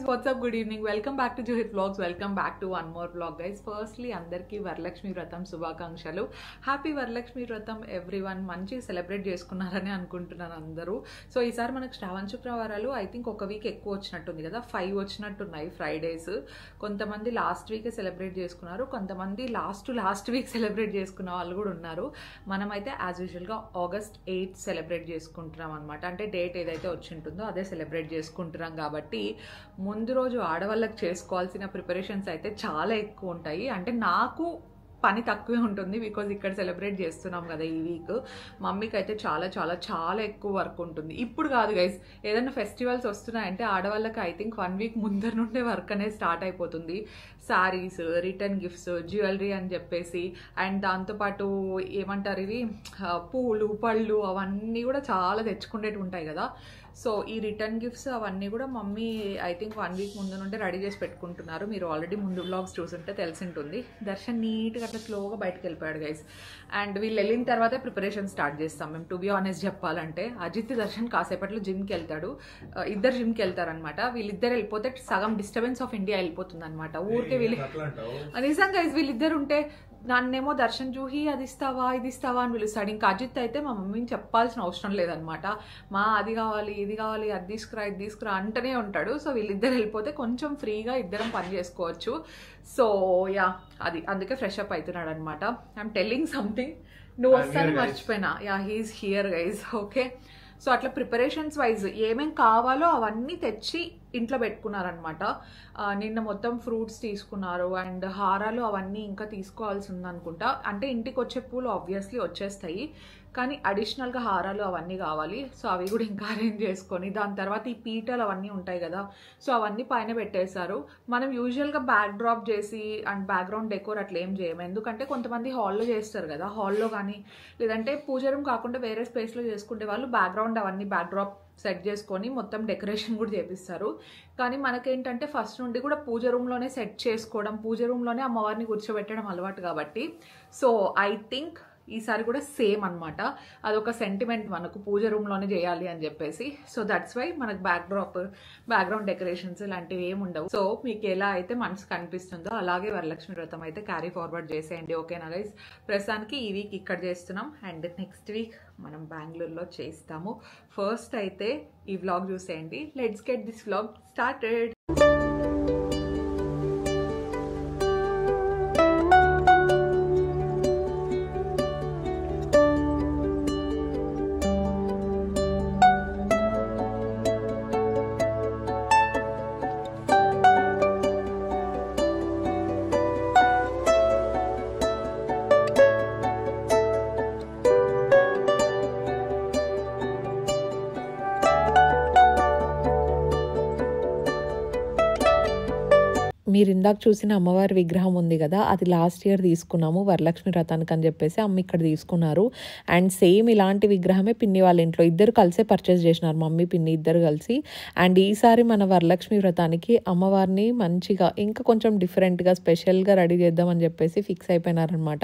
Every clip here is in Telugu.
what's up, good evening, welcome back to Juhit Vlogs, welcome back to one more vlog guys. Firstly andarki Varalakshmi Vratam శుభాకాంక్షలు. హ్యాపీ వరలక్ష్మి వ్రతం ఎవ్రీవన్. మంచి సెలబ్రేట్ చేసుకున్నారని అనుకుంటున్నాను అందరూ. సో ఈసారి మనకు శ్రావణ శుక్రవారాలు ఐ థింక్ ఒక వీక్ ఎక్కువ వచ్చినట్టుంది కదా, 5 వచ్చినట్టున్నాయి ఫ్రైడేస్. కొంతమంది లాస్ట్ వీకే సెలబ్రేట్ చేసుకున్నారు, కొంతమంది లాస్ట్ వీక్ సెలబ్రేట్ చేసుకున్న వాళ్ళు కూడా ఉన్నారు. మనమైతే యాజ్ యూజువల్గా August 8 సెలబ్రేట్ చేసుకుంటున్నాం అనమాట. అంటే డేట్ ఏదైతే వచ్చి ఉంటుందో అదే సెలబ్రేట్ చేసుకుంటున్నాం కాబట్టి ముందు రోజు ఆడవాళ్ళకి చేసుకోవాల్సిన ప్రిపరేషన్స్ అయితే చాలా ఎక్కువ ఉంటాయి. అంటే నాకు పని తక్కువే ఉంటుంది బికాజ్ ఇక్కడ సెలబ్రేట్ చేస్తున్నాం కదా ఈ వీక్. మమ్మీకి అయితే చాలా చాలా చాలా ఎక్కువ వర్క్ ఉంటుంది. ఇప్పుడు కాదు గైస్, ఏదైనా ఫెస్టివల్స్ వస్తున్నాయంటే ఆడవాళ్ళకి ఐ థింక్ 1 వీక్ ముందర నుండే వర్క్ అనేది స్టార్ట్ అయిపోతుంది. శారీస్, రిటర్న్ గిఫ్ట్స్, జ్యువెలరీ అని చెప్పేసి, అండ్ దాంతోపాటు ఏమంటారు ఇవి పూలు పళ్ళు అవన్నీ కూడా చాలా తెచ్చుకునేవి ఉంటాయి కదా. సో ఈ రిటర్న్ గిఫ్ట్స్ అవన్నీ కూడా మమ్మీ ఐ థింక్ 1 వీక్ ముందు నుండి రెడీ చేసి పెట్టుకుంటున్నారు. మీరు ఆల్రెడీ ముందు వ్లాగ్స్ చూసుంటే తెలిసింటుంది. దర్శన్ నీట్గా అట్లా స్లోగా బయటకు వెళ్ళిపోయాడు గైస్. అండ్ వీళ్ళు వెళ్ళిన తర్వాతే ప్రిపరేషన్ స్టార్ట్ చేస్తాం మేము. టు బి ఆనెస్ట్ చెప్పాలంటే అజిత్ దర్శన్ కాసేపట్లో జిమ్కి వెళ్తాడు, ఇద్దరు జిమ్కి వెళ్తారనమాట. వీళ్ళిద్దరు వెళ్ళిపోతే సగం డిస్టర్బెన్స్ ఆఫ్ ఇండియా వెళ్ళిపోతుంది అనమాట. ఊరికే వీళ్ళు నిజంగా వీళ్ళిద్దరు ఉంటే నన్నేమో దర్శన్ జూహి అది ఇస్తావా ఇది ఇస్తావా అని పిలుస్తాడు. ఇంకా అజిత్ అయితే మా మమ్మీని చెప్పాల్సిన అవసరం లేదనమాట. మా అది కావాలి ఇది కావాలి అది తీసుకురా ఇది తీసుకురా అంటూనే ఉంటాడు. సో వీళ్ళిద్దరు వెళ్ళిపోతే కొంచెం ఫ్రీగా ఇద్దరం పని చేసుకోవచ్చు. సో యా అది అందుకే ఫ్రెష్ అప్ అవుతున్నాడు అనమాట. ఐఎమ్ టెల్లింగ్ సంథింగ్, నువ్వు వస్తాను మర్చిపోయినా. Yeah he is here guys. Okay, so అట్లా ప్రిపరేషన్స్ వైజ్ ఏమేం కావాలో అవన్నీ తెచ్చి ఇంట్లో పెట్టుకున్నారనమాట. నిన్న మొత్తం ఫ్రూట్స్ తీసుకున్నారు అండ్ హారాలు అవన్నీ ఇంకా తీసుకోవాల్సి ఉందనుకుంటా. అంటే ఇంటికి వచ్చే పూలు ఆబ్వియస్లీ వచ్చేస్తాయి, కానీ అడిషనల్గా హారాలు అవన్నీ కావాలి. సో అవి కూడా ఇంకా అరేంజ్ చేసుకొని దాని తర్వాత ఈ పీటలు అవన్నీ ఉంటాయి కదా, సో అవన్నీ పైన పెట్టేశారు. మనం యూజువల్గా బ్యాక్ డ్రాప్ చేసి అండ్ బ్యాక్గ్రౌండ్ డెకోర్ అట్లా ఏం చేయము, ఎందుకంటే కొంతమంది హాల్లో చేస్తారు కదా, హాల్లో కానీ లేదంటే పూజ రూమ్ కాకుండా వేరే స్పేస్లో చేసుకుంటే వాళ్ళు బ్యాక్గ్రౌండ్ అవన్నీ బ్యాక్ డ్రాప్ సెట్ చేసుకొని మొత్తం డెకరేషన్ కూడా చేపిస్తారు. కానీ మనకేంటంటే ఫస్ట్ నుండి కూడా పూజ రూమ్లోనే సెట్ చేసుకోవడం, పూజ రూమ్లోనే అమ్మవారిని కూర్చోబెట్టడం అలవాటు కాబట్టి సో ఐ థింక్ ఈసారి కూడా సేమ్ అనమాట. అదొక సెంటిమెంట్ మనకు, పూజ రూమ్లోనే చేయాలి అని చెప్పేసి. సో దట్స్ వై మనకు బ్యాక్గ్రౌండ్ డెకరేషన్స్ ఇలాంటివి ఏమి ఉండవు. సో మీకు ఎలా అయితే మనసు కనిపిస్తుందో అలాగే వరలక్ష్మి వ్రతం అయితే క్యారీ ఫార్వర్డ్ చేసేయండి. ఓకేనా గైస్? ప్రస్తుతానికి ఈ వీక్ ఇక్కడ చేస్తున్నాం అండ్ నెక్స్ట్ వీక్ మనం బెంగళూరులో చేస్తాము. ఫస్ట్ అయితే ఈ వ్లాగ్ చూసేయండి. Let's get this vlog started. మీరు ఇందాక చూసిన అమ్మవారి విగ్రహం ఉంది కదా, అది లాస్ట్ ఇయర్ తీసుకున్నాము వరలక్ష్మి వ్రతానికి అని చెప్పేసి అమ్మ ఇక్కడ తీసుకున్నారు. అండ్ సేమ్ ఇలాంటి విగ్రహమే పిన్ని వాళ్ళ ఇంట్లో ఇద్దరు కలిసే పర్చేస్ చేసినారు, మమ్మీ పిన్ని ఇద్దరు కలిసి. అండ్ ఈసారి మన వరలక్ష్మి వ్రతానికి అమ్మవారిని మంచిగా ఇంకా కొంచెం డిఫరెంట్గా స్పెషల్గా రెడీ చేద్దామని చెప్పేసి ఫిక్స్ అయిపోయినారనమాట.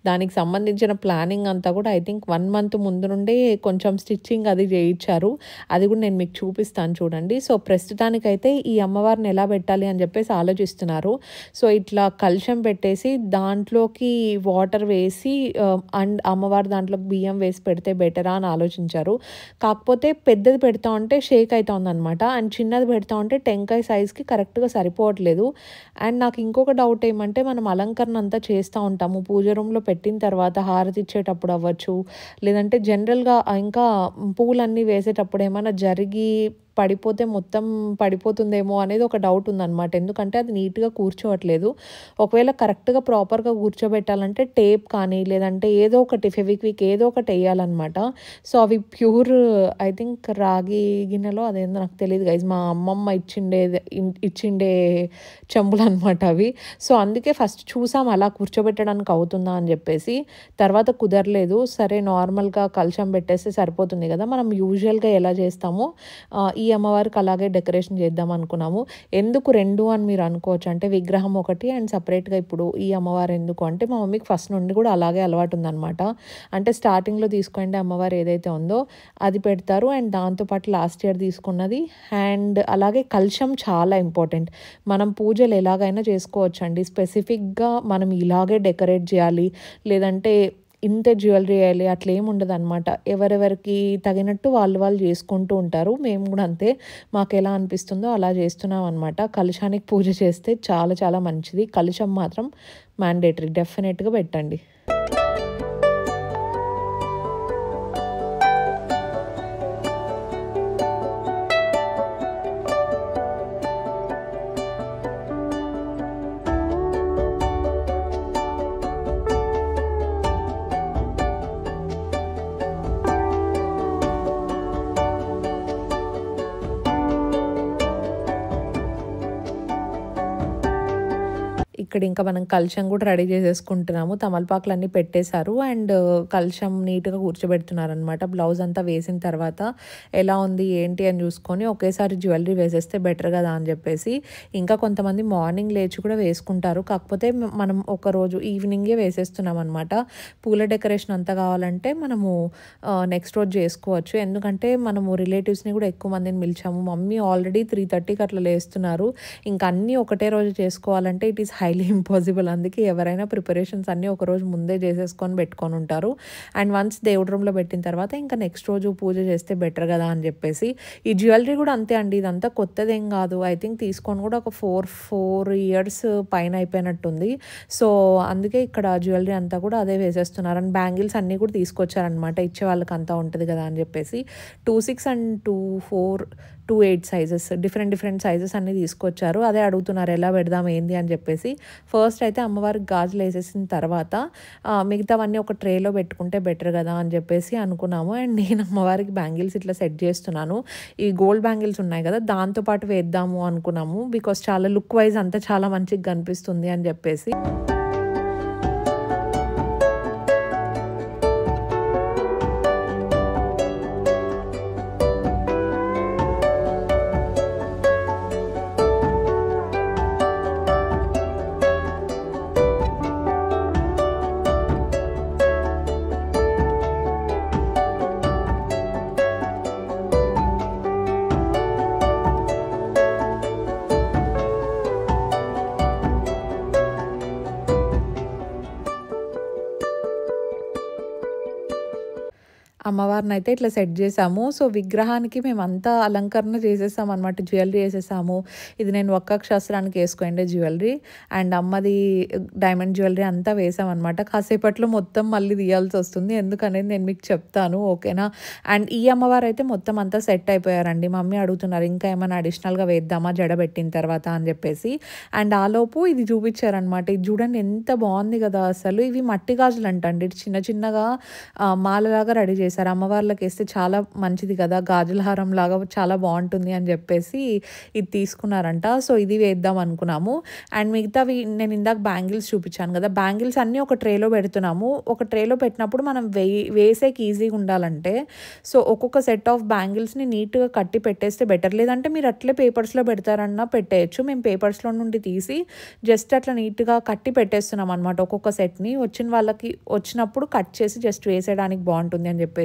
దానికి సంబంధించిన ప్లానింగ్ అంతా కూడా ఐ థింక్ 1 month ముందు నుండే కొంచెం స్టిచ్చింగ్ అది చేయించారు. అది కూడా నేను మీకు చూపిస్తాను చూడండి. సో ప్రస్తుతానికైతే ఈ అమ్మవారిని ఎలా పెట్టాలి అని చెప్పేసి ఆలోచిస్తున్నారు. సో ఇట్లా కలశం పెట్టేసి దాంట్లోకి వాటర్ వేసి అండ్ అమ్మవారి దాంట్లోకి బియ్యం వేసి పెడితే బెటరా అని ఆలోచించారు. కాకపోతే పెద్దది పెడతా ఉంటే షేక్ అవుతుంది అనమాట, అండ్ చిన్నది పెడతా ఉంటే టెంకాయ సైజ్కి కరెక్ట్గా సరిపోవట్లేదు. అండ్ నాకు ఇంకొక డౌట్ ఏమంటే, మనం అలంకరణ అంతా చేస్తూ ఉంటాము పూజ రూమ్లో పెట్టిన తర్వాత హారతి ఇచ్చేటప్పుడు అవ్వచ్చు, లేదంటే జనరల్గా ఇంకా పూలన్నీ వేసేటప్పుడు ఏమైనా జరిగి పడిపోతే మొత్తం పడిపోతుందేమో అనేది ఒక డౌట్ ఉందన్నమాట. ఎందుకంటే అది నీట్గా కూర్చోవట్లేదు. ఒకవేళ కరెక్ట్గా ప్రాపర్గా కూర్చోబెట్టాలంటే టేప్ కానీ లేదంటే ఏదో ఒకటి ఫెవిక్విక్ ఏదో ఒకటి వేయాలన్నమాట. సో అవి ప్యూర్ ఐ థింక్ రాగి గిన్నెలో అదేందో నాకు తెలియదు గైజ్, మా అమ్మమ్మ ఇచ్చిండే చెంబులు అనమాట అవి. సో అందుకే ఫస్ట్ చూసాం అలా కూర్చోబెట్టడానికి అవుతుందా అని చెప్పేసి, తర్వాత కుదరలేదు. సరే నార్మల్గా కలశం పెట్టేస్తే సరిపోతుంది కదా, మనం యూజువల్గా ఎలా చేస్తామో ఈ ఈ అమ్మవారికి అలాగే డెకరేషన్ చేద్దాం అనుకున్నాము. ఎందుకు 2 అని మీరు అనుకోవచ్చు. అంటే విగ్రహం ఒకటి అండ్ సపరేట్గా ఇప్పుడు ఈ అమ్మవారు ఎందుకు అంటే మా మమ్మీకి ఫస్ట్ నుండి కూడా అలాగే అలవాటు ఉందన్నమాట. అంటే స్టార్టింగ్లో తీసుకోండి అమ్మవారు ఏదైతే ఉందో అది పెడతారు అండ్ దాంతోపాటు లాస్ట్ ఇయర్ తీసుకున్నది. అండ్ అలాగే కలశం చాలా ఇంపార్టెంట్. మనం పూజలు ఎలాగైనా చేసుకోవచ్చు అండి. స్పెసిఫిక్గా మనం ఇలాగే డెకరేట్ చేయాలి లేదంటే ఇంత జ్యువెలరీ వేయాలి అట్లా ఏమి ఉండదు అనమాట. ఎవరెవరికి తగినట్టు వాళ్ళు చేసుకుంటూ ఉంటారు. మేము కూడా అంతే, మాకు ఎలా అనిపిస్తుందో అలా చేస్తున్నాం అనమాట. కలశానికి పూజ చేస్తే చాలా చాలా మంచిది. కలశం మాత్రం మ్యాండేటరీ, డెఫినెట్గా పెట్టండి. ఇక్కడ ఇంకా మనం కలశం కూడా రెడీ చేసేసుకుంటున్నాము. తమలపాకులు అన్నీ పెట్టేశారు అండ్ కలశం నీట్గా కూర్చోబెడుతున్నారనమాట. బ్లౌజ్ అంతా వేసిన తర్వాత ఎలా ఉంది ఏంటి అని చూసుకొని ఒకేసారి జ్యువెలరీ వేసేస్తే బెటర్ కదా అని చెప్పేసి, ఇంకా కొంతమంది మార్నింగ్ లేచి కూడా వేసుకుంటారు. కాకపోతే మనం ఒకరోజు ఈవినింగే వేసేస్తున్నాం అనమాట. పూల డెకరేషన్ అంతా కావాలంటే మనము నెక్స్ట్ రోజు చేసుకోవచ్చు. ఎందుకంటే మనము రిలేటివ్స్ని కూడా ఎక్కువ మందిని పిలిచాము. మమ్మీ ఆల్రెడీ 3:30కి అట్లా లేస్తున్నారు. ఇంకా అన్నీ ఒకటే రోజు చేసుకోవాలంటే ఇట్ ఈస్ హైలీ ఇంపాసిబుల్. అందుకే ఎవరైనా ప్రిపరేషన్స్ అన్నీ ఒకరోజు ముందే చేసేసుకొని పెట్టుకొని ఉంటారు. అండ్ వన్స్ దేవుడి రూమ్లో పెట్టిన తర్వాత ఇంకా నెక్స్ట్ రోజు పూజ చేస్తే బెటర్ కదా అని చెప్పేసి, ఈ జ్యువెలరీ కూడా అంతే అండి. ఇదంతా కొత్తదేం కాదు. ఐ థింక్ తీసుకొని కూడా ఒక 4 years పైన అయిపోయినట్టుంది. సో అందుకే ఇక్కడ జ్యువెలరీ అంతా కూడా అదే వేసేస్తున్నారు. అండ్ బ్యాంగిల్స్ అన్నీ కూడా తీసుకొచ్చారనమాట. ఇచ్చే వాళ్ళకి అంతా ఉంటుంది కదా అని చెప్పేసి 2-6 and 2-4, 2-8 సైజెస్ డిఫరెంట్ సైజెస్ అన్నీ తీసుకొచ్చారు. అదే అడుగుతున్నారు ఎలా పెడదాం ఏంది అని చెప్పేసి. ఫస్ట్ అయితే అమ్మవారికి గాజులు వేసేసిన తర్వాత మిగతావన్నీ ఒక ట్రేలో పెట్టుకుంటే బెటర్ కదా అని చెప్పేసి అనుకున్నాము. అండ్ నేను అమ్మవారికి బ్యాంగిల్స్ ఇట్లా సెట్ చేస్తున్నాను. ఈ గోల్డ్ బ్యాంగిల్స్ ఉన్నాయి కదా దాంతోపాటు వేద్దాము అనుకున్నాము. బికాస్ చాలా లుక్ వైజ్ అంతా చాలా మంచిగా కనిపిస్తుంది అని చెప్పేసి. అమ్మవారిని అయితే ఇట్లా సెట్ చేసాము. సో విగ్రహానికి మేమంతా అలంకరణ చేసేసాం అనమాట. జ్యువెలరీ వేసేసాము. ఇది నేను ఒక్క శాస్త్రానికి వేసుకోండి జ్యువెలరీ అండ్ అమ్మది డైమండ్ జ్యువెలరీ అంతా వేసామన్నమాట. కాసేపట్లో మొత్తం మళ్ళీ తీయాల్సి వస్తుంది, ఎందుకనేది నేను మీకు చెప్తాను, ఓకేనా. అండ్ ఈ అమ్మవారు అయితే మొత్తం అంతా సెట్ అయిపోయారండి. మమ్మీ అడుగుతున్నారు ఇంకా ఏమైనా అడిషనల్గా వేద్దామా జడబెట్టిన తర్వాత అని చెప్పేసి. అండ్ ఆలోపు ఇది చూపించారనమాట. ఇది చూడండి ఎంత బాగుంది కదా అసలు. ఇవి మట్టి గాజులు అంటండి. చిన్న చిన్నగా మాలలాగా రెడీ చేశారు. అమ్మవార్లకు వేస్తే చాలా మంచిది కదా, గాజుల హారం లాగా చాలా బాగుంటుంది అని చెప్పేసి ఇది తీసుకున్నారంట. సో ఇది వేద్దాం అనుకున్నాము. అండ్ మిగతావి నేను ఇందాక బ్యాంగిల్స్ చూపించాను కదా, బ్యాంగిల్స్ అన్నీ ఒక ట్రేలో పెడుతున్నాము. ఒక ట్రేలో పెట్టినప్పుడు మనం వేసేకి ఈజీగా ఉండాలంటే సో ఒక్కొక్క సెట్ ఆఫ్ బ్యాంగిల్స్ని నీట్గా కట్టి పెట్టేస్తే బెటర్. లేదంటే మీరు అట్లే పేపర్స్లో పెడతారన్నా పెట్టేయచ్చు. మేము పేపర్స్లో నుండి తీసి జస్ట్ అట్లా నీట్గా కట్టి పెట్టేస్తున్నాం అనమాట. ఒక్కొక్క సెట్ని వచ్చిన వాళ్ళకి వచ్చినప్పుడు కట్ చేసి జస్ట్ వేసేయడానికి బాగుంటుంది అని చెప్పేసి.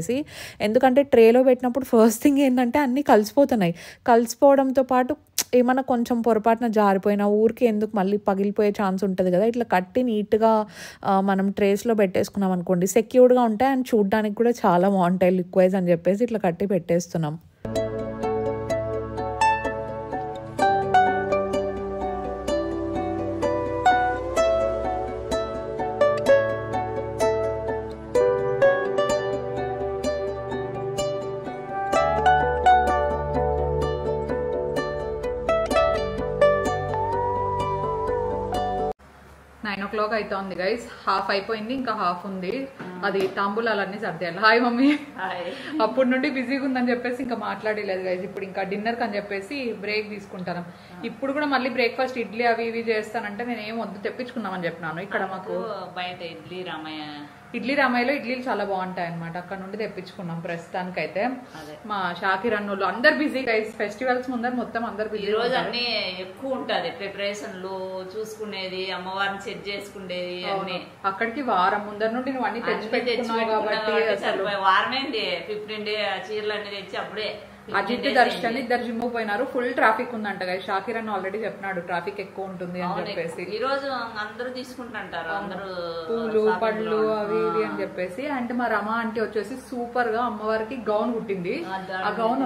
ఎందుకంటే ట్రేలో పెట్టినప్పుడు ఫస్ట్ థింగ్ ఏంటంటే అన్నీ కలిసిపోతున్నాయి. కలిసిపోవడంతో పాటు ఏమన్నా కొంచెం పొరపాటున జారిపోయినా ఊరికి ఎందుకు మళ్ళీ పగిలిపోయే ఛాన్స్ ఉంటుంది కదా. ఇట్లా కట్టి నీట్గా మనం ట్రేస్లో పెట్టేసుకున్నాం అనుకోండి సెక్యూర్డ్గా ఉంటాయి అండ్ చూడడానికి కూడా చాలా బాగుంటాయి లుక్ వైజ్ అని చెప్పేసి ఇట్లా కట్టి పెట్టేస్తున్నాం. o'clock అవుతుంది గైస్. హాఫ్ అయిపోయింది, ఇంకా హాఫ్ ఉంది. అది తాంబూలాలన్నీ సర్దేయాలి. Hi mummy. అప్పటి నుండి బిజీగా ఉందని చెప్పేసి ఇంకా మాట్లాడలేదు గైస్. ఇప్పుడు ఇంకా డిన్నర్కి అని చెప్పేసి బ్రేక్ తీసుకుంటాను. ఇప్పుడు కూడా మళ్ళీ బ్రేక్ఫాస్ట్ ఇడ్లీ అవి ఇవి చేస్తానంటే నేను ఏం వద్దు తెప్పించుకున్నామని చెప్పినాను. ఇక్కడ మాకు బయట ఇడ్లీ రామయ్య ఇడ్లీ రామాయలో ఇడ్లీలు చాలా బాగుంటాయి అనమాట. అక్కడ నుండి తెప్పించుకున్నాం ప్రస్తుతానికైతే. మా షాకిర్ అన్నోళ్ళు అందరు బిజీ గైస్. ఫెస్టివల్స్ ముందర మొత్తం అందరు బిజీ. ఈ రోజు అన్ని ఎక్కువ ఉంటది, ప్రిపరేషన్లు చూసుకునేది, అమ్మవారిని సెట్ చేసుకునేది అన్ని. అక్కడికి వారం ముందర నుండి నువ్వు అన్ని తెచ్చి పెట్టుకున్నావు కాబట్టి వారమైంది. 15 డే చీరలు అన్ని తెచ్చి అప్పుడే అజిత్ దర్శన్ ఇద్దరు జిమ్ పోయినారు. ఫుల్ ట్రాఫిక్ ఉందంట గైస్. షాకిర్ అని ఆల్రెడీ చెప్పినాడు ట్రాఫిక్ ఎక్కువ ఉంటుంది అని చెప్పేసి. ఈ రోజు అందరూ తీసుకుంటుంటారు, అందరూ పూలు పళ్ళు అవి ఇవి అని చెప్పేసి. అంటే మా రమా ఆంటీ వచ్చేసి సూపర్ గా అమ్మవారికి గౌన్ కుట్టింది. ఆ గౌన్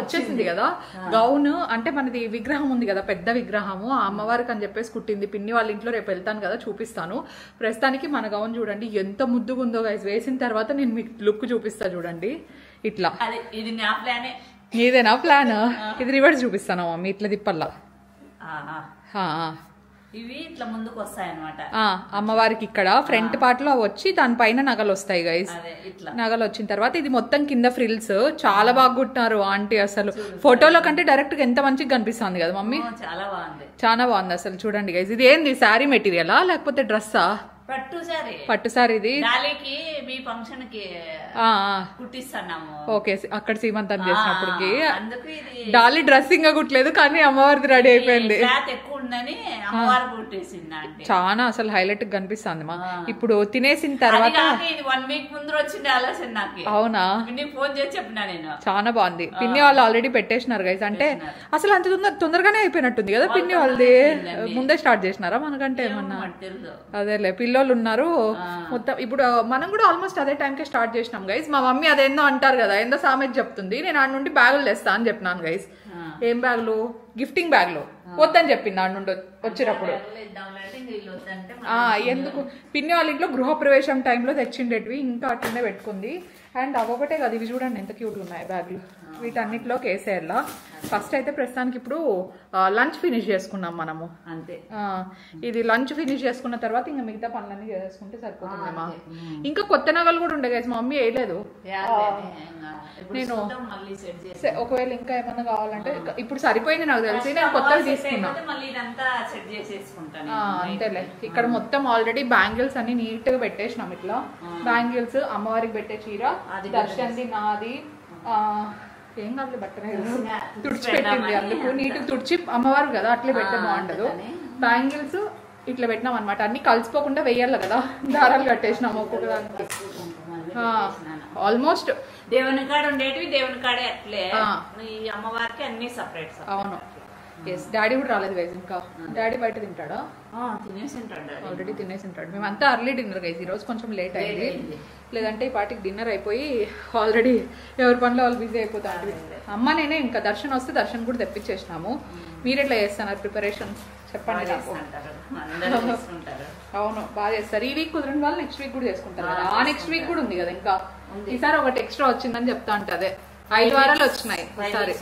వచ్చేసింది కదా గౌన్. అంటే మనది విగ్రహం ఉంది కదా, పెద్ద విగ్రహము, ఆ అమ్మవారికి అని చెప్పేసి కుట్టింది. పిన్ని వాళ్ళ ఇంట్లో రేపు వెళ్తాను కదా, చూపిస్తాను. ప్రస్తుతానికి మన గౌన్ చూడండి ఎంత ముద్దుగా ఉందో గైస్. వేసిన తర్వాత నేను మీకు లుక్ చూపిస్తా చూడండి. ఇట్లా ఇది నా ప్లానే. ఇదేనా ప్లాన్? ఇది రివర్స్ చూపిస్తాను మమ్మీ, ఇట్లా తిప్పల్లా. ఇవి ఇట్లా ముందుకు వస్తాయి అనమాట అమ్మవారికి. ఇక్కడ ఫ్రంట్ పార్ట్ లో వచ్చి దానిపైన నగలు వస్తాయి గైస్. నగలు వచ్చిన తర్వాత ఇది మొత్తం కింద ఫ్రిల్స్. చాలా బాగా కుట్టినారు ఆంటీ. అసలు ఫోటోలో కంటే డైరెక్ట్ గా ఎంత మంచిగా కనిపిస్తుంది కదా మమ్మీ. చాలా బాగుంది, చాలా బాగుంది అసలు. చూడండి గైస్, ఇది ఏంది శారీ మెటీరియలా లేకపోతే డ్రెస్సా? పట్టు సారీ. ఇది మీ ఫంక్షన్ కి కుట్టిస్తున్నాము. ఓకే, అక్కడ సీమంతం చేసినప్పటికి డాలీ డ్రెస్సింగ్ గా కుట్టలేదు కానీ అమ్మవారిది రెడీ అయిపోయింది. చాలా అసలు హైలైట్ గా కనిపిస్తుంది మా. ఇప్పుడు తినేసిన తర్వాత 1 వీక్ ముందు వచ్చింది ఆలోచన నాకు. అవునా? ఫోన్ చేసి చెప్పినా నేను. చాలా బాగుంది. పిన్ని వాళ్ళు ఆల్రెడీ పెట్టేసినారు గైస్. అంటే అసలు అంత తొందరగానే అయిపోయినట్టుంది కదా పిన్ని వాళ్ళది. ముందే స్టార్ట్ చేసినారా మనకంటే ఏమన్నా? అదేలే, పిల్లోళ్ళు ఉన్నారు మొత్తం. ఇప్పుడు మనం కూడా ఆల్మోస్ట్ అదే టైంకే స్టార్ట్ చేసినాం గైస్. మా మమ్మీ అదేందో అంటారు కదా, ఏందో సామెత చెప్తుంది. నేను ఆడ నుండి బ్యాగులు తెస్తా అని చెప్పినాను గైస్. ఏం బ్యాగులు? గిఫ్టింగ్ బ్యాగులు వద్దని చెప్పింది ఆడ నుండి వచ్చినప్పుడు. ఎందుకు పిన్ని వాళ్ళ ఇంట్లో గృహప్రవేశం టైంలో తెచ్చిండేటివి ఇంకా అట్లనే పెట్టుకుంది. అండ్ అవొకటే కదా, ఇవి చూడండి ఎంత క్యూట్ ఉన్నాయి బ్యాగులు. వీటన్నిటిలోకి వేసేయాలా. ఫస్ట్ అయితే ప్రస్తుతానికి ఇప్పుడు లంచ్ ఫినిష్ చేసుకున్నాం మనము అంతే. ఇది లంచ్ ఫినిష్ చేసుకున్న తర్వాత ఇంకా మిగతా పనులన్నీ చేసుకుంటే సరిపోతుందేమా. ఇంకా కొత్త నగలు కూడా ఉండే గైస్, మా మమ్మీ వేయలేదు. నేను ఒకవేళ ఇంకా ఏమన్నా కావాలంటే ఇప్పుడు సరిపోయింది నాకు తెలిసి, నేను కొత్తగా తీసుకున్నా. అంతేలే. ఇక్కడ మొత్తం ఆల్రెడీ బ్యాంగిల్స్ అన్ని నీట్ గా పెట్టేసినాం. ఇట్లా బ్యాంగిల్స్, అమ్మవారికి పెట్టే చీర, దర్శన్ది, నాది, ఏం కాదు బట్టనే తుడిచి పెట్టింది. అందుకు నీట్ తుడిచి అమ్మవారు కదా అట్లే పెడితే బాగుండదు. బ్యాంగిల్స్ ఇట్లా పెట్టినాం అనమాట. అన్ని కలిసిపోకుండా వెయ్యాలి కదా, దారాలు కట్టేసినాము ఒక్కొక్క దానికి. ఆల్మోస్ట్ దేవుని కాడ ఉండేటివి దేవుని కాడే అట్లే, అమ్మవారికి అన్ని సపరేట్. అవును. ఎస్, డాడీ కూడా రాలేదు గైస్. ఇంకా డాడీ బయట తింటాడా? ఆల్రెడీ తినేసి ఉంటాడు. మేమంతా అర్లీ డిన్నర్ గైస్. ఈ రోజు కొంచెం లేట్ అయింది, లేదంటే ఈ పాటికి డిన్నర్ అయిపోయి ఆల్రెడీ ఎవరి పనిలో వాళ్ళు బిజీ అయిపోతారు. అమ్మ నేనే ఇంకా దర్శన్ వస్తే దర్శన్ కూడా తెప్పించేసినాము. మీరు ఎట్లా చేస్తున్నారు ప్రిపరేషన్స్ చెప్పండి నాకు. అవును, బాగా చేస్తారు. ఈ వీక్ కుదిరిన వాళ్ళు నెక్స్ట్ వీక్ కూడా చేసుకుంటారు కదా. ఆ నెక్స్ట్ వీక్ కూడా ఉంది కదా. ఇంకా ఈసారి ఒకటి ఎక్స్ట్రా వచ్చిందని చెప్తా అంటే అదే 5 వారాలు వచ్చినాయి ఈసారి.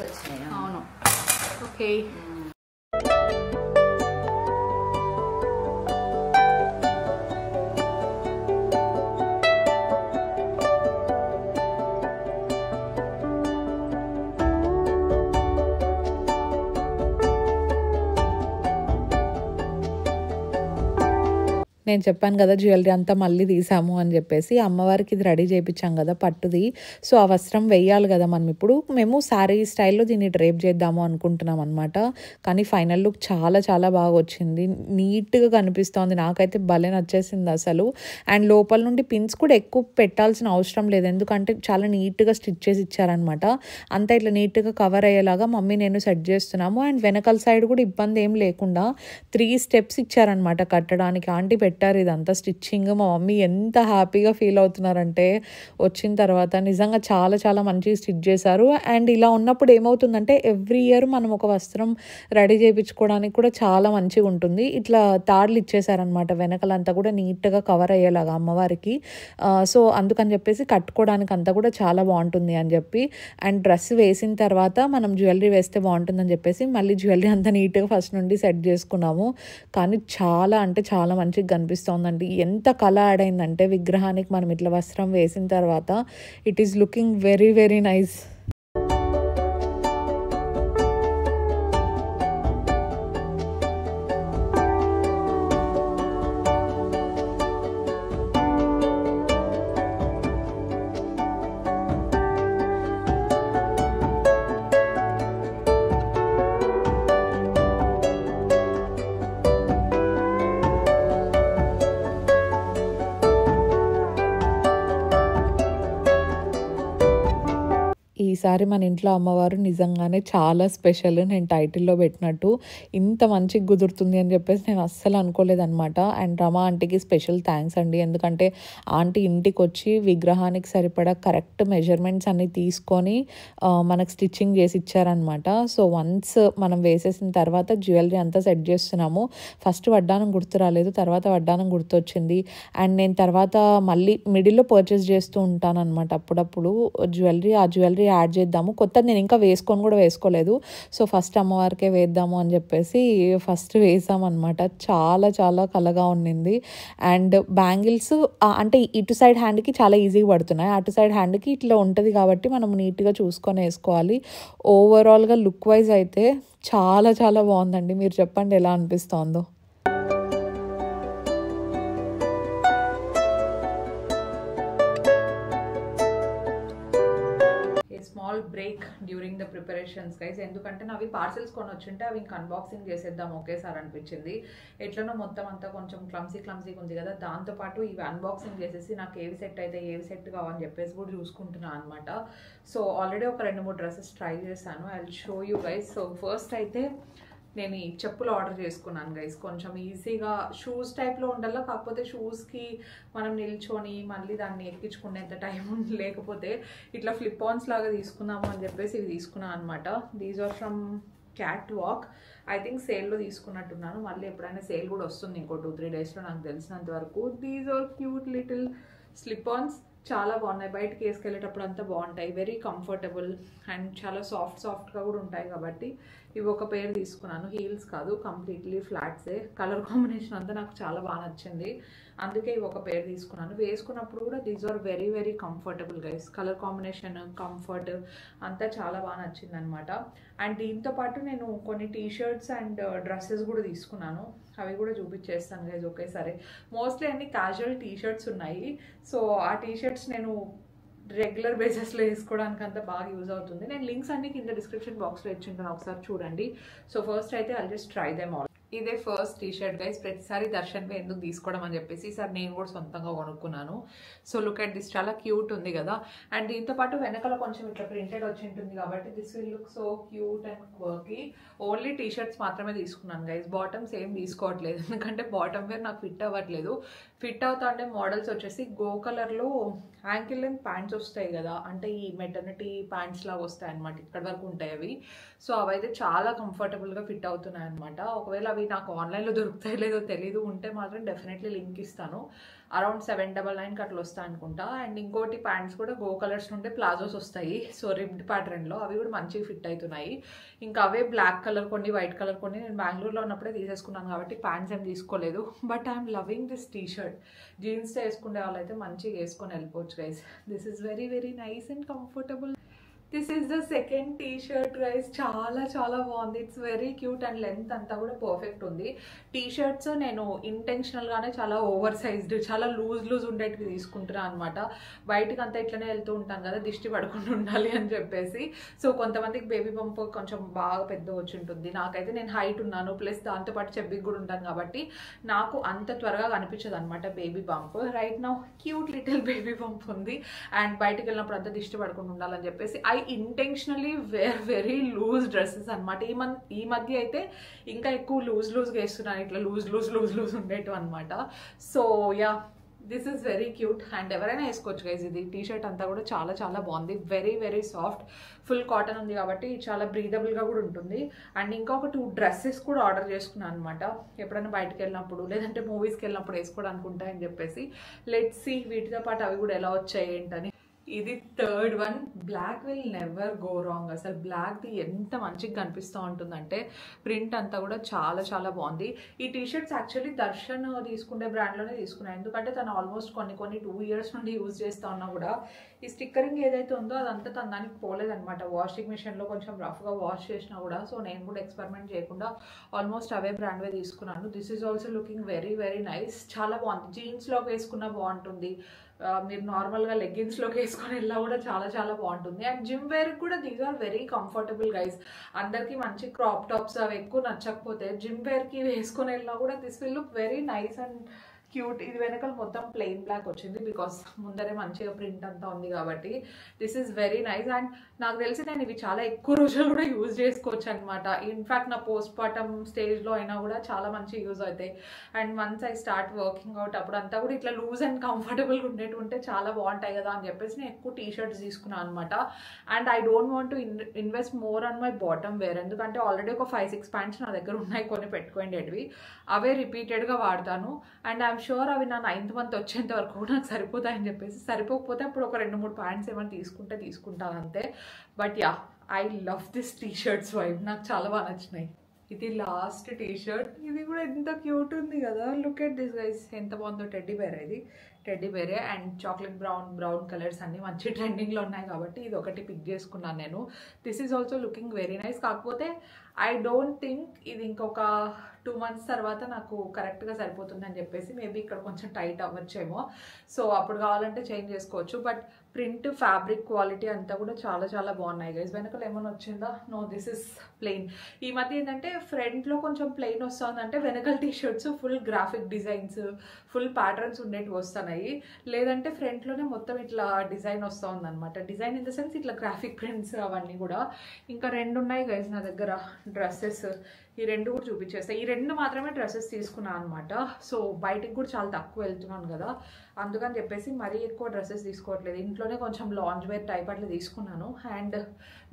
అవును. ఓకే. నేను చెప్పాను కదా జ్యువెలరీ అంతా మళ్ళీ తీసాము అని చెప్పేసి. అమ్మవారికి ఇది రెడీ చేయించాం కదా పట్టుది. సో ఆ వస్త్రం వెయ్యాలి కదా మనం. ఇప్పుడు మేము శారీ స్టైల్లో దీన్ని డ్రేప్ చేద్దాము అనుకుంటున్నాం అనమాట. కానీ ఫైనల్ లుక్ చాలా చాలా బాగా వచ్చింది. నీట్గా కనిపిస్తోంది. నాకైతే భలే నచ్చేసింది అసలు. అండ్ లోపల నుండి పిన్స్ కూడా ఎక్కువ పెట్టాల్సిన అవసరం లేదు, ఎందుకంటే చాలా నీట్గా స్టిచ్ చేసి ఇచ్చారనమాట. అంతా ఇట్లా నీట్గా కవర్ అయ్యేలాగా మమ్మీ నేను సెట్ చేస్తున్నాము. అండ్ వెనకాల సైడ్ కూడా ఇబ్బంది ఏం లేకుండా 3 స్టెప్స్ ఇచ్చారనమాట కట్టడానికి. ఆంటీ పెట్టారు ఇదంతా స్టిచ్చింగ్. మా మమ్మీ ఎంత హ్యాపీగా ఫీల్ అవుతున్నారంటే వచ్చిన తర్వాత. నిజంగా చాలా చాలా మంచిగా స్టిచ్ చేశారు. అండ్ ఇలా ఉన్నప్పుడు ఏమవుతుందంటే ఎవ్రీ ఇయర్ మనం ఒక వస్త్రం రెడీ చేయించుకోవడానికి కూడా చాలా మంచిగా ఉంటుంది. ఇట్లా తాడులు ఇచ్చేసారనమాట వెనకలంతా కూడా నీట్గా కవర్ అయ్యేలాగా అమ్మవారికి. సో అందుకని చెప్పేసి కట్టుకోవడానికి అంతా కూడా చాలా బాగుంటుంది అని చెప్పి. అండ్ డ్రెస్ వేసిన తర్వాత మనం జ్యువెలరీ వేస్తే బాగుంటుందని చెప్పేసి మళ్ళీ జ్యువెలరీ అంతా నీట్గా ఫస్ట్ నుండి సెట్ చేసుకున్నాము. కానీ చాలా అంటే చాలా మంచిగా కనిపిస్తోందండి. ఎంత కళ యాడ్ అయిందంటే విగ్రహానికి మనం ఇట్లా వస్త్రం వేసిన తర్వాత it is looking very very nice. ఈసారి మన ఇంట్లో అమ్మవారు నిజంగానే చాలా స్పెషల్. నేను టైటిల్లో పెట్టినట్టు ఇంత మంచిగా కుదురుతుంది అని చెప్పేసి నేను అస్సలు అనుకోలేదన్నమాట. అండ్ రమా ఆంటీకి స్పెషల్ థ్యాంక్స్ అండి. ఎందుకంటే ఆంటీ ఇంటికి వచ్చి విగ్రహానికి సరిపడా కరెక్ట్ మెజర్మెంట్స్ అన్నీ తీసుకొని మనకు స్టిచ్చింగ్ చేసి ఇచ్చారనమాట. సో వన్స్ మనం వేసేసిన తర్వాత జ్యువెలరీ అంతా సెట్ చేస్తున్నాము. ఫస్ట్ వడ్డానం గుర్తు రాలేదు, తర్వాత వడ్డానం గుర్తొచ్చింది. అండ్ నేను తర్వాత మళ్ళీ మిడిల్లో పర్చేస్ చేస్తూ ఉంటాను అనమాట అప్పుడప్పుడు ఆ జ్యువెలరీ యాడ్ చేద్దాము. కొత్తది నేను ఇంకా వేసుకోలేదు. సో ఫస్ట్ అమ్మవారికే వేద్దాము అని చెప్పేసి ఫస్ట్ వేసామన్నమాట. చాలా చాలా కలగా ఉండింది. అండ్ బ్యాంగిల్స్ అంటే ఇటు సైడ్ హ్యాండ్కి చాలా ఈజీగా పడుతున్నాయి, అటు సైడ్ హ్యాండ్కి ఇట్లా ఉంటుంది కాబట్టి మనం నీట్గా చూసుకొని వేసుకోవాలి. ఓవరాల్గా లుక్ వైజ్ అయితే చాలా చాలా బాగుందండి. మీరు చెప్పండి ఎలా అనిపిస్తోందో. Small break during the preparations guys. ఎందుకంటే నావి పార్సెల్స్ కొని వచ్చింటే అవి ఇంకా అన్బాక్సింగ్ చేసేద్దాం ఒకేసారి అనిపించింది. ఎట్లనో మొత్తం అంతా కొంచెం క్లమ్సీగా ఉంది కదా, దాంతోపాటు ఇవి అన్బాక్సింగ్ చేసేసి నాకు ఏవి సెట్ అయితే ఏవి సెట్ కావని చెప్పేసి కూడా చూసుకుంటున్నాను అనమాట. సో ఆల్రెడీ ఒక 2-3 డ్రెస్సెస్ ట్రై చేశాను. I will show you guys. So first అయితే నేను ఈ చెప్పులు ఆర్డర్ చేసుకున్నాను గైస్. కొంచెం ఈజీగా షూస్ టైప్లో ఉండాలా, కాకపోతే షూస్కి మనం నిల్చొని మళ్ళీ దాన్ని ఎక్కించుకునేంత టైం లేకపోతే ఇట్లా ఫ్లిప్ ఆన్స్ లాగా తీసుకుందాము అని చెప్పేసి ఇవి తీసుకున్నాను అనమాట. These are from Catwalk. I think సేల్లో తీసుకున్నట్టున్నాను. మళ్ళీ ఎప్పుడైనా సేల్ కూడా వస్తుంది ఇంకో 2-3 డేస్లో నాకు తెలిసినంత వరకు. These are cute little slip ons. చాలా బాగున్నాయి. బయటకి వేసుకెళ్ళేటప్పుడు అంతా బాగుంటాయి. వెరీ కంఫర్టబుల్ అండ్ చాలా సాఫ్ట్గా కూడా ఉంటాయి కాబట్టి ఇవి ఒక పేరు తీసుకున్నాను. హీల్స్ కాదు, కంప్లీట్లీ ఫ్లాట్సే. కలర్ కాంబినేషన్ అంతా నాకు చాలా బాగా నచ్చింది, అందుకే ఇవి ఒక పేరు తీసుకున్నాను. వేసుకున్నప్పుడు కూడా these are very very comfortable guys. Colour combination, comfort అంతా చాలా బాగా నచ్చింది అనమాట. అండ్ దీంతో పాటు నేను కొన్ని టీషర్ట్స్ అండ్ డ్రెస్సెస్ కూడా తీసుకున్నాను. అవి కూడా చూపించేస్తాను గైస్ ఒకేసారి. మోస్ట్లీ అన్ని క్యాజువల్ టీషర్ట్స్ ఉన్నాయి. సో ఆ టీషర్ట్స్ నేను రెగ్యులర్ బేసిస్లో వేసుకోవడానికి అంతా బాగా యూజ్ అవుతుంది. నేను లింక్స్ అన్ని కింద డిస్క్రిప్షన్ బాక్స్లో ఇచ్చింటాను, ఒకసారి చూడండి. సో ఫస్ట్ అయితే I'll just try them all. ఇదే ఫస్ట్ టీషర్ట్ గైస్. ప్రతిసారి దర్శన్వి ఎందుకు తీసుకోవడం అని చెప్పేసి ఈసారి నేను కూడా సొంతంగా కొనుక్కున్నాను. సో లుక్ అట్ దిస్, చాలా క్యూట్ ఉంది కదా. అండ్ దీంతో పాటు వెనకాల కొంచెం ఇట్లా ప్రింటెడ్ వచ్చి ఉంటుంది కాబట్టి this will look so cute and quirky. Only t-shirts మాత్రమే తీసుకున్నాను గైస్. బాటమ్స్ ఏం తీసుకోవట్లేదు, ఎందుకంటే బాటమ్ వేర్ నాకు ఫిట్ అవ్వట్లేదు. ఫిట్ అవుతా అంటే మోడల్స్ వచ్చేసి గో కలర్లో యాంకిల్ లెంత్ ప్యాంట్స్ వస్తాయి కదా, అంటే ఈ మెటర్నిటీ ప్యాంట్స్ లాగా వస్తాయి అనమాట, ఇక్కడ వరకు ఉంటాయి అవి. సో అవైతే చాలా కంఫర్టబుల్గా ఫిట్ అవుతున్నాయి అనమాట. ఒకవేళ అవి నాకు ఆన్లైన్లో దొరుకుతాయి లేదో తెలీదు, ఉంటే మాత్రం డెఫినెట్లీ లింక్ ఇస్తాను. అరౌండ్ 799కి అట్లా వస్తాయి అనుకుంటా. అండ్ ఇంకోటి ప్యాంట్స్ కూడా గో కలర్స్ నుండి ప్లాజోస్ వస్తాయి, సో రిబ్డ్ ప్యాటర్న్లో. అవి కూడా మంచిగా ఫిట్ అవుతున్నాయి. ఇంకా అవే బ్లాక్ కలర్ కొన్ని, వైట్ కలర్ కొన్ని నేను బెంగళూరులో ఉన్నప్పుడే తీసేసుకున్నాను కాబట్టి ప్యాంట్స్ ఏం తీసుకోలేదు. But I'm loving this T shirt. జీన్స్తో వేసుకునే వాళ్ళైతే మంచిగా వేసుకొని వెళ్ళిపోవచ్చు guys. This is very very nice and comfortable. This is the second T shirt guys. చాలా చాలా బాగుంది. It's very cute and length అంతా కూడా పర్ఫెక్ట్ ఉంది. టీ షర్ట్స్ నేను ఇంటెన్షనల్గానే చాలా ఓవర్ సైజ్డ్, చాలా లూజ్ ఉండేటివి తీసుకుంటున్నాను అనమాట. బయటకు అంతా ఇట్లనే వెళ్తూ ఉంటాను కదా, దిష్టి పడకుండా ఉండాలి అని చెప్పేసి. సో కొంతమందికి బేబీ బంప్ కొంచెం బాగా పెద్ద వచ్చి ఉంటుంది. నాకైతే నేను హైట్ ఉన్నాను, ప్లస్ దాంతోపాటు చెబ్బికి కూడా ఉంటాను కాబట్టి నాకు అంత త్వరగా కనిపించదు అనమాట baby bump. Right now cute little baby bump ఉంది. అండ్ బయటకు వెళ్ళినప్పుడు అంతా దిష్టి పడకుండా ఉండాలని చెప్పేసి I intentionally wear very loose dresses అనమాట. ఈ మధ్య అయితే ఇంకా ఎక్కువ లూజ్గా వేస్తున్నాను, ఇట్లా లూజ్ ఉండేటివి అనమాట. So yeah, this is very cute and ఎవరైనా వేసుకోవచ్చు గైజ్. ఇది టీ షర్ట్ అంతా కూడా చాలా చాలా బాగుంది. Very very soft, full cotton ఉంది కాబట్టి చాలా బ్రీదబుల్గా కూడా ఉంటుంది. అండ్ ఇంకొక 2 డ్రెస్సెస్ కూడా ఆర్డర్ చేసుకున్నాను అనమాట, ఎప్పుడైనా బయటకు వెళ్ళినప్పుడు లేదంటే మూవీస్కి వెళ్ళినప్పుడు వేసుకోవడానికి ఉంటాయని చెప్పేసి. లెట్స్ సీ వీటితో పాటు అవి కూడా ఎలా వచ్చాయి ఏంటని. ఇది third one. Black will never go wrong. అసలు బ్లాక్ది ఎంత మంచిగా కనిపిస్తూ ఉంటుందంటే ప్రింట్ అంతా కూడా చాలా చాలా బాగుంది. ఈ టీషర్ట్స్ యాక్చువల్లీ దర్శన్ తీసుకునే బ్రాండ్లోనే తీసుకున్నాను, ఎందుకంటే తను ఆల్మోస్ట్ కొన్ని 2 ఇయర్స్ నుండి యూజ్ చేస్తూ ఉన్నా కూడా ఈ స్టిక్కరింగ్ ఏదైతే ఉందో అదంతా తన దానికి పోలేదనమాట. వాషింగ్ మిషన్లో కొంచెం రఫ్గా వాష్ చేసినా కూడా. సో నేను కూడా ఎక్స్పెరిమెంట్ చేయకుండా ఆల్మోస్ట్ అవే బ్రాండ్వే తీసుకున్నాను. This is also looking very very nice. చాలా బాగుంది. జీన్స్లోకి వేసుకున్నా బాగుంటుంది, మీరు నార్మల్గా లెగ్గిన్స్లోకి వేసుకొని వెళ్ళా కూడా చాలా చాలా బాగుంటుంది. అండ్ జిమ్ వేర్ కూడా these are very comfortable guys. అందరికీ మంచి క్రాప్ టాప్స్ అవి ఎక్కువ నచ్చకపోతే జిమ్ వేర్కి వేసుకొని వెళ్ళినా కూడా this will look very nice and cute. ఇది వెనకాల మొత్తం ప్లెయిన్ బ్లాక్ వచ్చింది బికాస్ ముందరే మంచిగా ప్రింట్ అంతా ఉంది కాబట్టి this is very nice. And నాకు తెలిసి నేను ఇవి చాలా ఎక్కువ రోజులు కూడా యూజ్ చేసుకోవచ్చు అనమాట. ఇన్ఫ్యాక్ట్ నా పోస్ట్ పార్టమ్ స్టేజ్లో అయినా కూడా చాలా మంచి యూజ్ అవుతాయి. And once I start working out అప్పుడు అంతా కూడా ఇట్లా లూజ్ అండ్ కంఫర్టబుల్గా ఉండేటుంటే చాలా బాగుంటాయి కదా అని చెప్పేసి నేను ఎక్కువ టీ షర్ట్స్ తీసుకున్నాను అనమాట. And I don't want to invest more on my bottom wear, ఎందుకంటే ఆల్రెడీ ఒక 5-6 ప్యాంట్స్ నా దగ్గర ఉన్నాయి కొన్ని పెట్టుకోండేటివి, అవే రిపీటెడ్గా వాడతాను. అండ్ ఐఎమ్ షూర్ అవి నా 9th మంత్ వచ్చేంత వరకు కూడా నాకు సరిపోతాయని చెప్పేసి, సరిపోకపోతే అప్పుడు ఒక 2-3 ప్యాంట్స్ ఏమైనా తీసుకుంటాను అంతే. But yeah, I love this T shirts vibe, నాకు చాలా బాగా నచ్చినాయి. ఇది లాస్ట్ టీ షర్ట్, ఇది కూడా ఎంత క్యూట్ ఉంది కదా. లుక్ ఎట్ దిస్ గైస్, ఎంత బాగుందో. టెడ్డీ బేర్, ఇది టెడ్డీ బేరే. అండ్ చాక్లెట్ బ్రౌన్ కలర్స్ అన్నీ మంచి ట్రెండింగ్లో ఉన్నాయి కాబట్టి ఇది ఒకటి పిక్ చేసుకున్నాను నేను. This is also looking very nice. కాకపోతే ఐ డోంట్ థింక్ ఇది ఇంకొక 2 months తర్వాత నాకు కరెక్ట్గా సరిపోతుంది అని చెప్పేసి మేబీ ఇక్కడ కొంచెం టైట్ అవ్వచ్చేమో. సో అప్పుడు కావాలంటే చేంజ్ చేసుకోవచ్చు. బట్ ప్రింట్, ఫ్యాబ్రిక్ క్వాలిటీ అంతా కూడా చాలా చాలా బాగున్నాయి గైస్. వెనకాల ఏమైనా వచ్చిందా? No, this is plain. ఈ మధ్య ఏంటంటే ఫ్రంట్లో కొంచెం ప్లెయిన్ వస్తుందంటే వెనకాల T shirts full graphic designs, full patterns ఉండేటివి వస్తున్నాయి. లేదంటే ఫ్రంట్లోనే మొత్తం ఇట్లా డిజైన్ వస్తుంది అనమాట. డిజైన్ ఇన్ ద సెన్స్ ఇట్లా గ్రాఫిక్ ప్రింట్స్ అవన్నీ కూడా. ఇంకా 2 ఉన్నాయి గైస్ నా దగ్గర డ్రెస్సెస్. ఈ 2 కూడా చూపించేస్తాయి. ఈ 2 మాత్రమే డ్రెస్సెస్ తీసుకున్నాను అనమాట. సో బయటికి కూడా చాలా తక్కువ వెళ్తున్నాను కదా, అందుకని చెప్పేసి మరీ ఎక్కువ డ్రెస్సెస్ తీసుకోవట్లేదు. ఇంట్లోనే కొంచెం లాంజ్ వేర్ టైప్ అట్లా తీసుకున్నాను. అండ్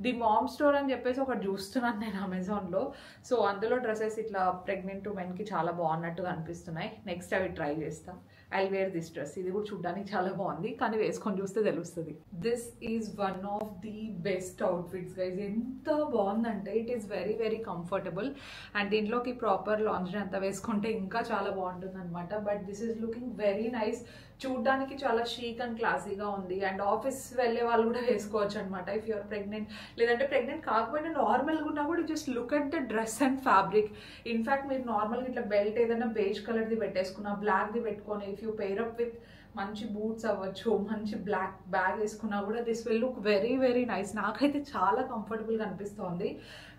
ది మామ్ స్టోర్ అని చెప్పేసి ఒకటి చూస్తున్నాను నేను అమెజాన్లో. సో అందులో డ్రెస్సెస్ ఇట్లా ప్రెగ్నెంట్ ఉమెన్కి చాలా బాగున్నట్టుగా అనిపిస్తున్నాయి. నెక్స్ట్ అవి ట్రై చేస్తాను. I wear this dress. ఇది కూడా చూడడానికి చాలా బాగుంది, కానీ వేసుకొని చూస్తే తెలుస్తుంది. This is one of the best outfits guys. ఎంత బాగుందంటే it is very very comfortable. And దీంట్లోకి ప్రాపర్ లాంజ్రీ అంతా వేసుకుంటే ఇంకా చాలా బాగుంటుంది అనమాట. But this is looking very nice. చూడ్డానికి చాలా షీక్ అండ్ క్లాసీగా ఉంది. అండ్ ఆఫీస్ వెళ్ళే వాళ్ళు కూడా వేసుకోవచ్చు అనమాట ఇఫ్ యూఆర్ ప్రెగ్నెంట్. లేదంటే ప్రెగ్నెంట్ కాకపోయినా నార్మల్గా ఉన్నా కూడా just look at the dress and fabric. In fact మీరు నార్మల్గా ఇట్లా బెల్ట్ ఏదైనా బేజ్ కలర్ది పెట్టేసుకున్నా, బ్లాక్ది పెట్టుకొని if you pair up with మంచి బూట్స్ అవ్వచ్చు, మంచి బ్లాక్ బ్యాగ్ వేసుకున్నా కూడా this will look very very nice. నాకైతే చాలా కంఫర్టబుల్గా అనిపిస్తుంది.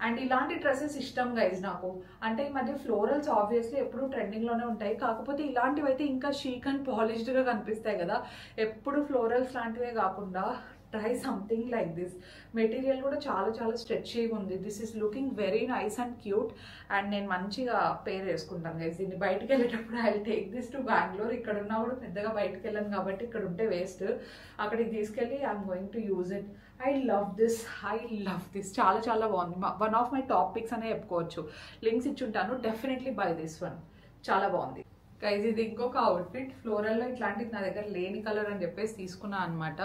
అండ్ ఇలాంటి డ్రెస్సెస్ ఇష్టం గైజ్ నాకు. అంటే ఈ మధ్య ఫ్లోరల్స్ ఆబ్వియస్లీ ఎప్పుడు ట్రెండింగ్లోనే ఉంటాయి, కాకపోతే ఇలాంటివి అయితే ఇంకా షీక్ అండ్ పాలిష్డ్గా కనిపిస్తాయి కదా. ఎప్పుడు ఫ్లోరల్స్ లాంటివే కాకుండా try something like this. Material కూడా చాలా చాలా స్ట్రెచ్గా ఉంది. This is looking very nice and cute. And నేను మంచిగా పేర్ చేసుకుంటాను గైస్ దీన్ని. బయటకు వెళ్ళేటప్పుడు I take this to Bengaluru. ఇక్కడ ఉన్నా కూడా పెద్దగా బయటకు వెళ్ళాను కాబట్టి ఇక్కడ ఉంటే వేస్ట్. అక్కడికి తీసుకెళ్ళి I'm going to use it. I love this, I love this. చాలా చాలా బాగుంది. One of my top picks అనే చెప్పుకోవచ్చు. లింక్స్ ఇచ్చుంటాను, డెఫినెట్లీ బై దిస్ వన్. చాలా బాగుంది గైజ్. ఇది ఇంకొక అవుట్ఫిట్. ఫ్లోరల్లో ఇట్లాంటిది నా దగ్గర లేని కలర్ అని చెప్పేసి తీసుకున్నా అనమాట.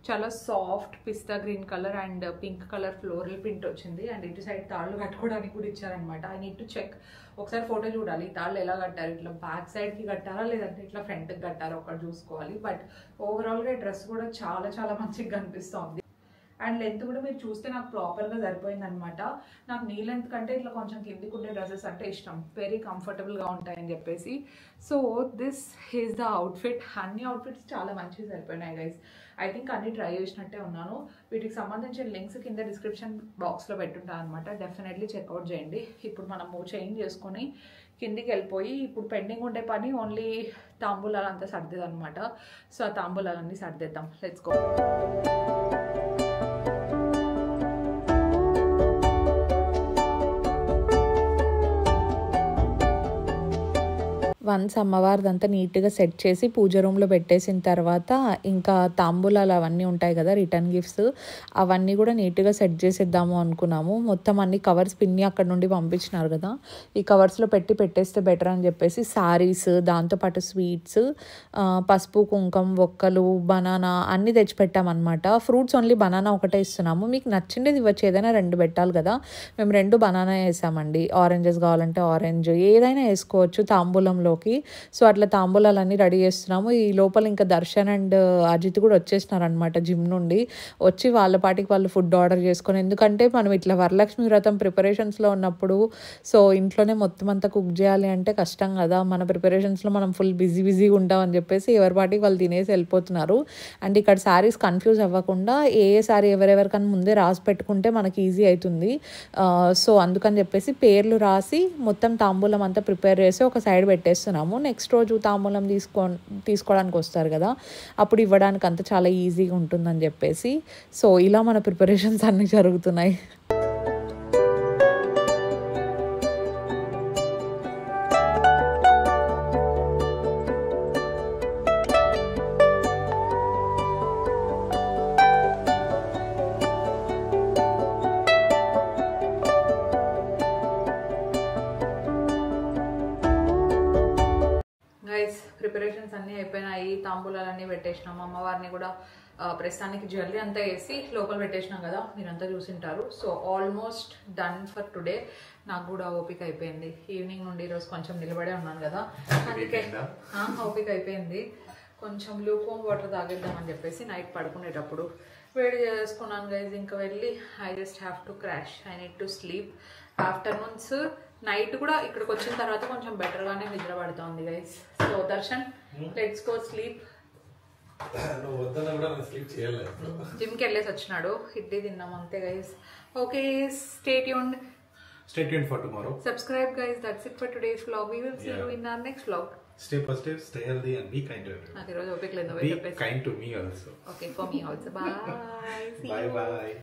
చాలా soft pista green colour and pink colour floral print వచ్చింది. అండ్ ఇటు సైడ్ తాళ్ళు కట్టుకోవడానికి కూడా ఇచ్చారనమాట. ఐ నీడ్ టు చెక్, ఒకసారి ఫోటో చూడాలి. ఈ తాళ్ళు ఎలా కట్టారు, ఇట్లా బ్యాక్ సైడ్కి కట్టారా లేదంటే ఇట్లా ఫ్రంట్కి కట్టారా ఒకటి చూసుకోవాలి. బట్ ఓవరాల్గా ఈ డ్రెస్ కూడా చాలా చాలా మంచిగా కనిపిస్తుంది. అండ్ లెంత్ కూడా మీరు చూస్తే నాకు ప్రాపర్గా సరిపోయింది అనమాట. నాకు నీ లెంత్ కంటే ఇట్లా కొంచెం కిందికి ఉండే డ్రెస్సెస్ అంటే ఇష్టం, వెరీ కంఫర్టబుల్గా ఉంటాయని చెప్పేసి. So this is the outfit. అన్ని అవుట్ఫిట్స్ చాలా మంచిగా సరిపోయినాయి గైస్. ఐ థింక్ అన్ని ట్రై చేసినట్టే ఉన్నాను. వీటికి సంబంధించిన లింక్స్ కింద డిస్క్రిప్షన్ బాక్స్లో పెట్టుంటాను అనమాట. డెఫినెట్లీ చెక్అవుట్ చేయండి. ఇప్పుడు మనము చేంజ్ చేసుకొని కిందికి వెళ్ళిపోయి ఇప్పుడు పెండింగ్ ఉండే పని ఓన్లీ తాంబూలాలంతా సర్దేదనమాట. సో ఆ తాంబూలాలన్నీ సర్దేద్దాం. Let's go. వన్స్ అమ్మవారిదంతా నీట్గా సెట్ చేసి పూజ రూమ్లో పెట్టేసిన తర్వాత ఇంకా తాంబూలాలు అవన్నీ ఉంటాయి కదా, రిటర్న్ గిఫ్ట్స్, అవన్నీ కూడా నీట్గా సెట్ చేసేద్దాము అనుకున్నాము. మొత్తం అన్ని కవర్స్ పిన్ని అక్కడ నుండి పంపించినారు కదా, ఈ కవర్స్లో పెట్టేస్తే బెటర్ అని చెప్పేసి శారీస్, దాంతోపాటు స్వీట్స్, పసుపు కుంకుమ, ఒక్కలు, బనానా అన్నీ తెచ్చిపెట్టామన్నమాట. ఫ్రూట్స్ ఓన్లీ బనానా ఒకటే ఇస్తున్నాము. మీకు నచ్చిండేది ఇవ్వచ్చు, ఏదైనా 2 పెట్టాలి కదా. మేము 2 బనానా వేసామండి. ఆరెంజెస్ కావాలంటే ఆరెంజ్, ఏదైనా వేసుకోవచ్చు తాంబూలంలో. సో అట్లా తాంబూలాలన్నీ రెడీ చేస్తున్నాము. ఈ లోపల ఇంకా దర్శన్ అండ్ అజిత్ కూడా వచ్చేసినారు అనమాట జిమ్ నుండి. వచ్చి వాళ్ళ పాటికి వాళ్ళు ఫుడ్ ఆర్డర్ చేసుకొని, ఎందుకంటే మనం ఇట్లా వరలక్ష్మి వ్రతం ప్రిపరేషన్స్లో ఉన్నప్పుడు సో ఇంట్లోనే మొత్తం అంతా కుక్ చేయాలి అంటే కష్టం కదా. మన ప్రిపరేషన్స్లో మనం ఫుల్ బిజీగా ఉంటామని చెప్పేసి ఎవరి పాటికి వాళ్ళు తినేసి వెళ్ళిపోతున్నారు. అండ్ ఇక్కడ శారీస్ కన్ఫ్యూజ్ అవ్వకుండా ఏ శారీ ఎవరెవరికన్నా ముందే రాసి పెట్టుకుంటే మనకి ఈజీ అవుతుంది. సో అందుకని చెప్పేసి పేర్లు రాసి మొత్తం తాంబూలం అంతా ప్రిపేర్ చేసి ఒక సైడ్ పెట్టేస్తున్నాం చేస్తున్నాము. నెక్స్ట్ రోజు తాంబూలం తీసుకోవడానికి వస్తారు కదా, అప్పుడు ఇవ్వడానికి అంతా చాలా ఈజీగా ఉంటుందని చెప్పేసి. సో ఇలా మన ప్రిపరేషన్స్ అన్నీ జరుగుతున్నాయి. ప్రిపరేషన్స్ అన్నీ అయిపోయినాయి, తాంబూలాలన్నీ పెట్టేసినాం. అమ్మవారిని కూడా ప్రస్తుతానికి జ్యువెలరీ అంతా వేసి లోపల పెట్టేసినాం కదా, మీరంతా చూసింటారు. So almost done for today. నాకు కూడా ఓపిక అయిపోయింది, ఈవినింగ్ నుండి ఈరోజు కొంచెం నిలబడే ఉన్నాను కదా, అందుకే ఓపిక అయిపోయింది. కొంచెం లూకోమ్ వాటర్ తాగేద్దామని చెప్పేసి నైట్ పడుకునేటప్పుడు వేడి చేసుకున్నాను గైజ్. ఇంకా వెళ్ళి I just have to crash, I need to sleep. Afternoons night కూడా ఇక్కడికి వచ్చిన తర్వాత కొంచెం బెటర్గానే నిద్ర పడుతుంది guys. So Darshan, let's go sleep. జిమ్కి వెళ్ళేసి వచ్చినాడు, ఇడ్లీ తిన్నాం అంతే guys. Okay, stay tuned. Stay tuned for tomorrow. Subscribe guys, that's it for today's vlog. We will see you in our next vlog. Stay positive, stay healthy and be kind to everyone. Be kind to me also. Okay, for me also. Okay, for me also. Bye. Bye bye.